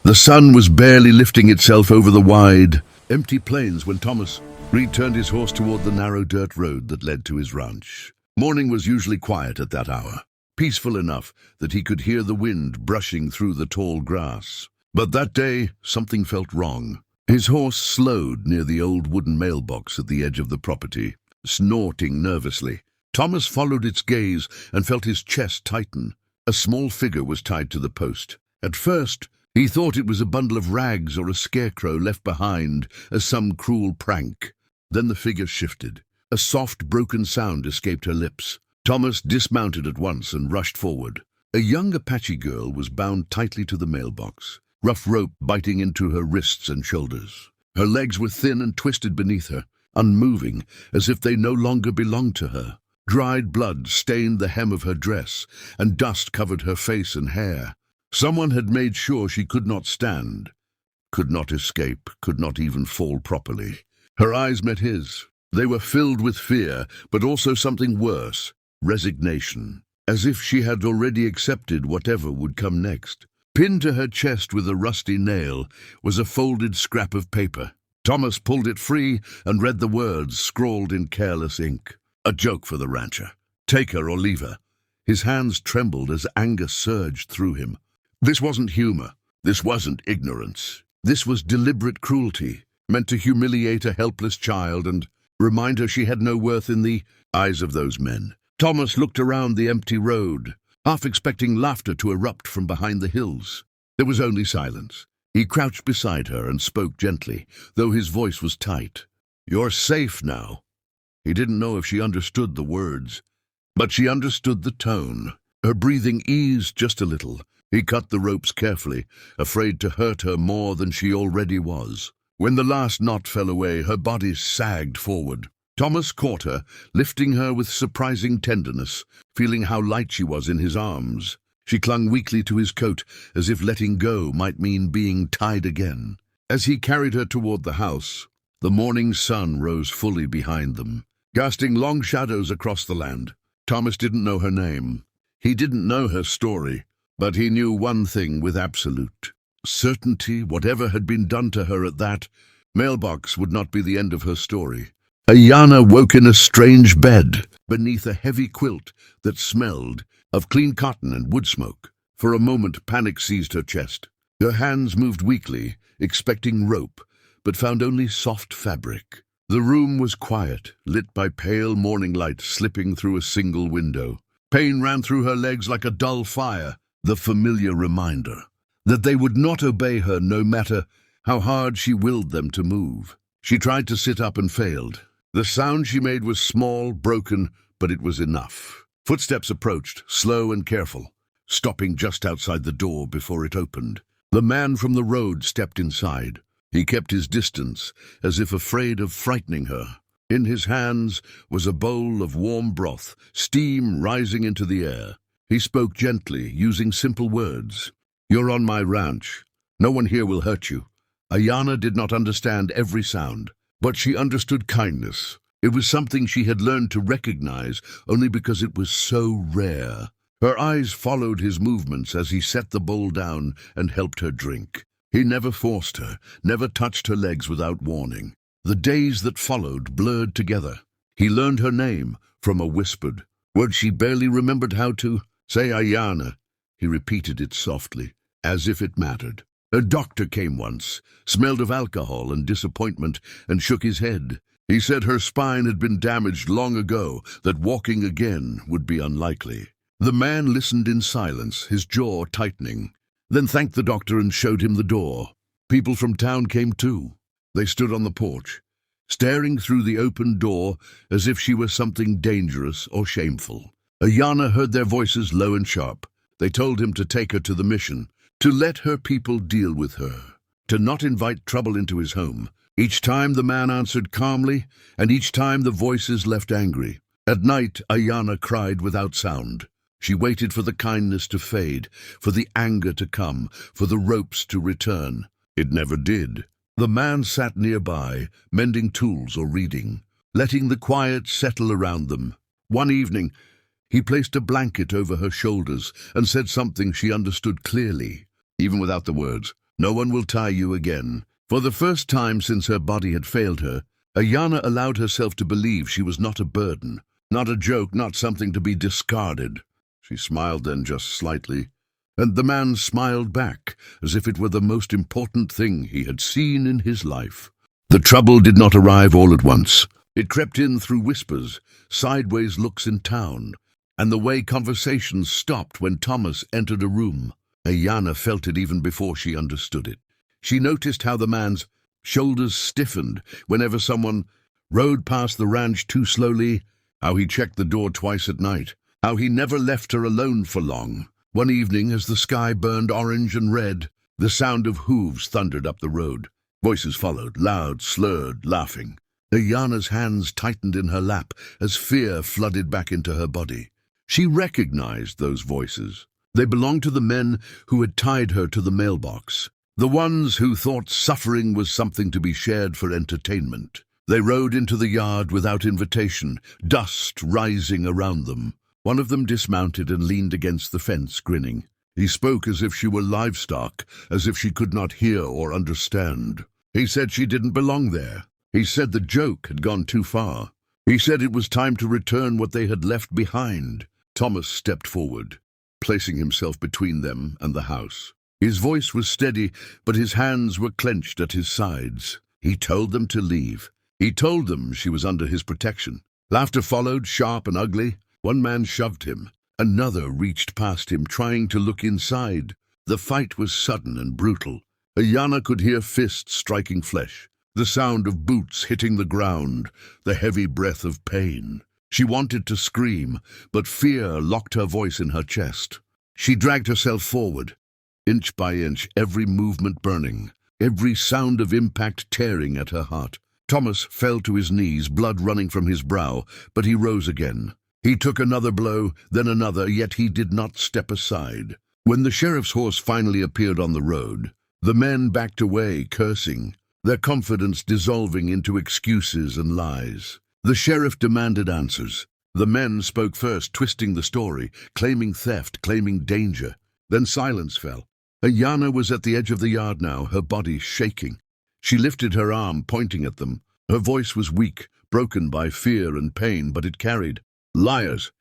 The sun was barely lifting itself over the wide, empty plains when Thomas Reed turned his horse toward the narrow dirt road that led to his ranch. Morning was usually quiet at that hour, peaceful enough that he could hear the wind brushing through the tall grass. But that day, something felt wrong. His horse slowed near the old wooden mailbox at the edge of the property, snorting nervously. Thomas followed its gaze and felt his chest tighten. A small figure was tied to the post. At first, he thought it was a bundle of rags or a scarecrow left behind as some cruel prank. Then the figure shifted. A soft, broken sound escaped her lips. Thomas dismounted at once and rushed forward. A young Apache girl was bound tightly to the mailbox, rough rope biting into her wrists and shoulders. Her legs were thin and twisted beneath her, unmoving, as if they no longer belonged to her. Dried blood stained the hem of her dress, and dust covered her face and hair. Someone had made sure she could not stand, could not escape, could not even fall properly. Her eyes met his. They were filled with fear, but also something worse, resignation, as if she had already accepted whatever would come next. Pinned to her chest with a rusty nail was a folded scrap of paper. Thomas pulled it free and read the words scrawled in careless ink. A joke for the rancher. Take her or leave her. His hands trembled as anger surged through him. This wasn't humor. This wasn't ignorance. This was deliberate cruelty, meant to humiliate a helpless child and remind her she had no worth in the eyes of those men. Thomas looked around the empty road, half expecting laughter to erupt from behind the hills. There was only silence. He crouched beside her and spoke gently, though his voice was tight. "You're safe now." He didn't know if she understood the words, but she understood the tone. Her breathing eased just a little. He cut the ropes carefully, afraid to hurt her more than she already was. When the last knot fell away, her body sagged forward. Thomas caught her, lifting her with surprising tenderness, feeling how light she was in his arms. She clung weakly to his coat, as if letting go might mean being tied again. As he carried her toward the house, the morning sun rose fully behind them, casting long shadows across the land. Thomas didn't know her name. He didn't know her story. But he knew one thing with absolute certainty: whatever had been done to her at that mailbox would not be the end of her story. Ayana woke in a strange bed, beneath a heavy quilt that smelled of clean cotton and wood smoke. For a moment, panic seized her chest. Her hands moved weakly, expecting rope, but found only soft fabric. The room was quiet, lit by pale morning light slipping through a single window. Pain ran through her legs like a dull fire. The familiar reminder that they would not obey her no matter how hard she willed them to move. She tried to sit up and failed. The sound she made was small, broken, but it was enough. Footsteps approached, slow and careful, stopping just outside the door before it opened. The man from the road stepped inside. He kept his distance, as if afraid of frightening her. In his hands was a bowl of warm broth, steam rising into the air. He spoke gently, using simple words. "You're on my ranch. No one here will hurt you." Ayana did not understand every sound, but she understood kindness. It was something she had learned to recognize only because it was so rare. Her eyes followed his movements as he set the bowl down and helped her drink. He never forced her, never touched her legs without warning. The days that followed blurred together. He learned her name from a whispered word she barely remembered how to say. "Ayana." He repeated it softly, as if it mattered. A doctor came once, smelled of alcohol and disappointment, and shook his head. He said her spine had been damaged long ago, that walking again would be unlikely. The man listened in silence, his jaw tightening, then thanked the doctor and showed him the door. People from town came too. They stood on the porch, staring through the open door as if she were something dangerous or shameful. Ayana heard their voices low and sharp. They told him to take her to the mission, to let her people deal with her, to not invite trouble into his home. Each time the man answered calmly, and each time the voices left angry. At night, Ayana cried without sound. She waited for the kindness to fade, for the anger to come, for the ropes to return. It never did. The man sat nearby, mending tools or reading, letting the quiet settle around them. One evening, he placed a blanket over her shoulders and said something she understood clearly, even without the words. No one will tie you again." For the first time since her body had failed her, Ayana allowed herself to believe she was not a burden, not a joke, not something to be discarded. She smiled then, just slightly, and the man smiled back, as if it were the most important thing he had seen in his life. The trouble did not arrive all at once. It crept in through whispers, sideways looks in town, and the way conversations stopped when Thomas entered a room. Ayana felt it even before she understood it. She noticed how the man's shoulders stiffened whenever someone rode past the ranch too slowly, how he checked the door twice at night, how he never left her alone for long. One evening, as the sky burned orange and red, the sound of hooves thundered up the road. Voices followed, loud, slurred, laughing. Ayana's hands tightened in her lap as fear flooded back into her body. She recognized those voices. They belonged to the men who had tied her to the mailbox, the ones who thought suffering was something to be shared for entertainment. They rode into the yard without invitation, dust rising around them. One of them dismounted and leaned against the fence, grinning. He spoke as if she were livestock, as if she could not hear or understand. He said she didn't belong there. He said the joke had gone too far. He said it was time to return what they had left behind. Thomas stepped forward, placing himself between them and the house. His voice was steady, but his hands were clenched at his sides. He told them to leave. He told them she was under his protection. Laughter followed, sharp and ugly. One man shoved him. Another reached past him, trying to look inside. The fight was sudden and brutal. Ayana could hear fists striking flesh, the sound of boots hitting the ground, the heavy breath of pain. She wanted to scream, but fear locked her voice in her chest. She dragged herself forward, inch by inch, every movement burning, every sound of impact tearing at her heart. Thomas fell to his knees, blood running from his brow, but he rose again. He took another blow, then another, yet he did not step aside. When the sheriff's horse finally appeared on the road, the men backed away, cursing, their confidence dissolving into excuses and lies. The sheriff demanded answers. The men spoke first, twisting the story, claiming theft, claiming danger. Then silence fell. Ayana was at the edge of the yard now, her body shaking. She lifted her arm, pointing at them. Her voice was weak, broken by fear and pain, but it carried. "Liars!"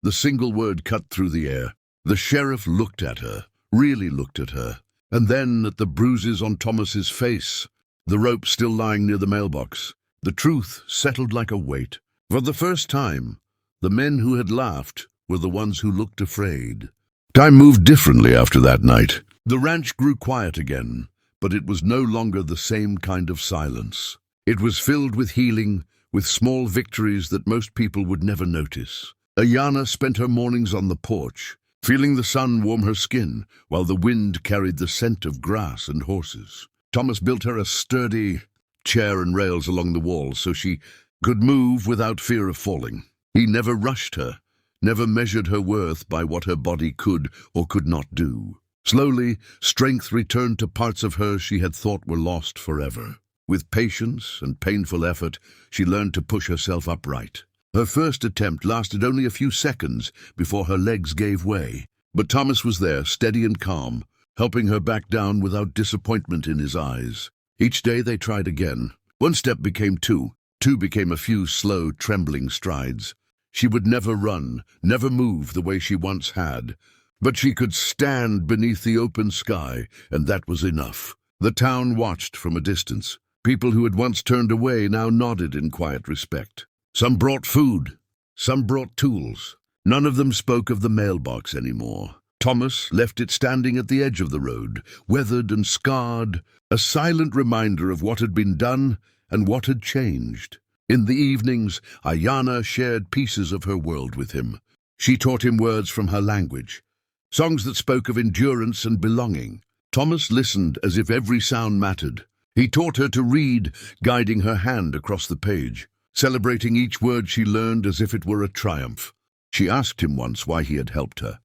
The single word cut through the air. The sheriff looked at her, really looked at her, and then at the bruises on Thomas's face, the rope still lying near the mailbox. The truth settled like a weight. For the first time, the men who had laughed were the ones who looked afraid. Time moved differently after that night. The ranch grew quiet again, but it was no longer the same kind of silence. It was filled with healing, with small victories that most people would never notice. Ayana spent her mornings on the porch, feeling the sun warm her skin, while the wind carried the scent of grass and horses. Thomas built her a sturdy chair and rails along the wall so she could move without fear of falling. He never rushed her, never measured her worth by what her body could or could not do. Slowly, strength returned to parts of her she had thought were lost forever. With patience and painful effort, she learned to push herself upright. Her first attempt lasted only a few seconds before her legs gave way. But Thomas was there, steady and calm, helping her back down without disappointment in his eyes. Each day they tried again. One step became two. Two became a few slow, trembling strides. She would never run, never move the way she once had. But she could stand beneath the open sky, and that was enough. The town watched from a distance. People who had once turned away now nodded in quiet respect. Some brought food. Some brought tools. None of them spoke of the mailbox anymore. Thomas left it standing at the edge of the road, weathered and scarred, a silent reminder of what had been done and what had changed. In the evenings, Ayana shared pieces of her world with him. She taught him words from her language, songs that spoke of endurance and belonging. Thomas listened as if every sound mattered. He taught her to read, guiding her hand across the page, celebrating each word she learned as if it were a triumph. She asked him once why he had helped her,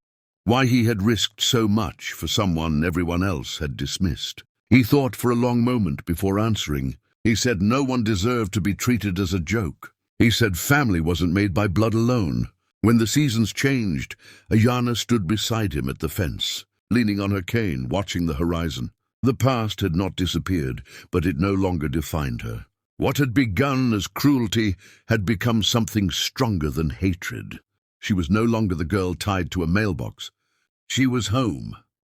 why he had risked so much for someone everyone else had dismissed. He thought for a long moment before answering. He said no one deserved to be treated as a joke. He said family wasn't made by blood alone. When the seasons changed, Ayana stood beside him at the fence, leaning on her cane, watching the horizon. The past had not disappeared, but it no longer defined her. What had begun as cruelty had become something stronger than hatred. She was no longer the girl tied to a mailbox. She was home,